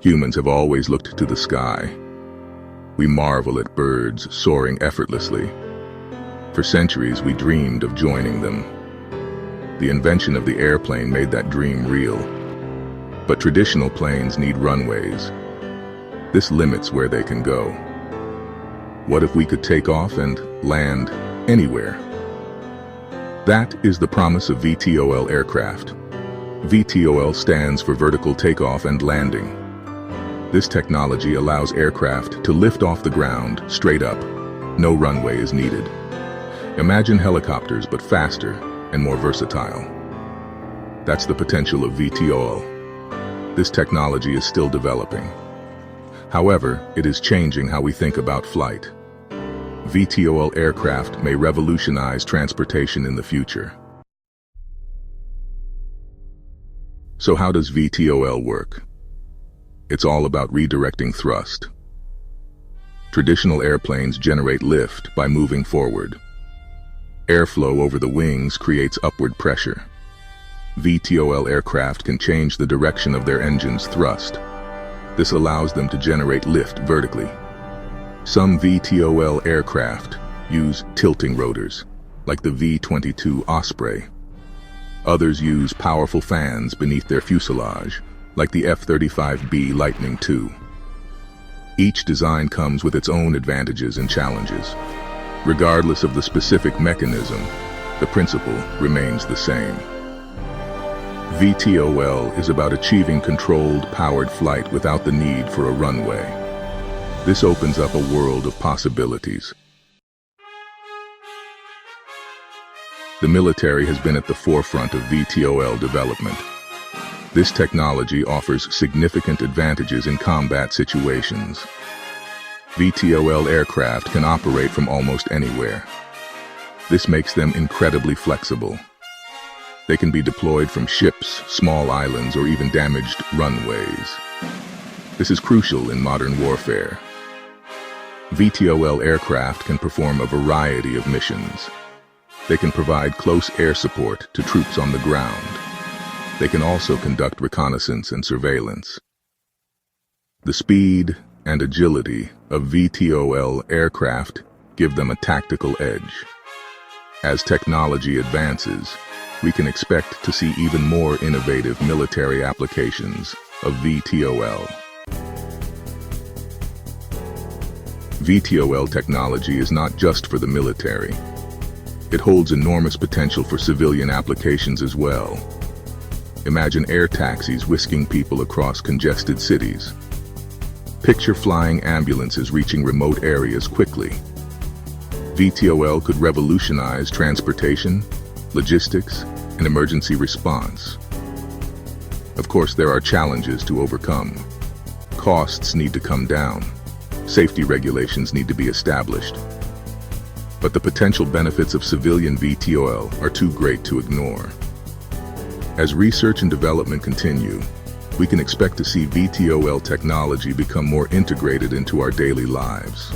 Humans have always looked to the sky. We marvel at birds soaring effortlessly. For centuries, we dreamed of joining them. The invention of the airplane made that dream real. But traditional planes need runways. This limits where they can go. What if we could take off and land anywhere? That is the promise of VTOL aircraft. VTOL stands for vertical takeoff and landing. This technology allows aircraft to lift off the ground straight up. No runway is needed. Imagine helicopters, but faster and more versatile. That's the potential of VTOL. This technology is still developing. However, it is changing how we think about flight. VTOL aircraft may revolutionize transportation in the future. So how does VTOL work? It's all about redirecting thrust. Traditional airplanes generate lift by moving forward. Airflow over the wings creates upward pressure. VTOL aircraft can change the direction of their engine's thrust. This allows them to generate lift vertically. Some VTOL aircraft use tilting rotors, like the V-22 Osprey. Others use powerful fans beneath their fuselage, like the F-35B Lightning II. Each design comes with its own advantages and challenges. Regardless of the specific mechanism, the principle remains the same. VTOL is about achieving controlled, powered flight without the need for a runway. This opens up a world of possibilities. The military has been at the forefront of VTOL development. This technology offers significant advantages in combat situations. VTOL aircraft can operate from almost anywhere. This makes them incredibly flexible. They can be deployed from ships, small islands, or even damaged runways. This is crucial in modern warfare. VTOL aircraft can perform a variety of missions. They can provide close air support to troops on the ground. They can also conduct reconnaissance and surveillance. The speed and agility of VTOL aircraft give them a tactical edge. As technology advances, we can expect to see even more innovative military applications of VTOL. VTOL technology is not just for the military. It holds enormous potential for civilian applications as well. Imagine air taxis whisking people across congested cities. Picture flying ambulances reaching remote areas quickly. VTOL could revolutionize transportation, logistics, and emergency response. Of course, there are challenges to overcome. Costs need to come down. Safety regulations need to be established. But the potential benefits of civilian VTOL are too great to ignore. As research and development continue, we can expect to see VTOL technology become more integrated into our daily lives.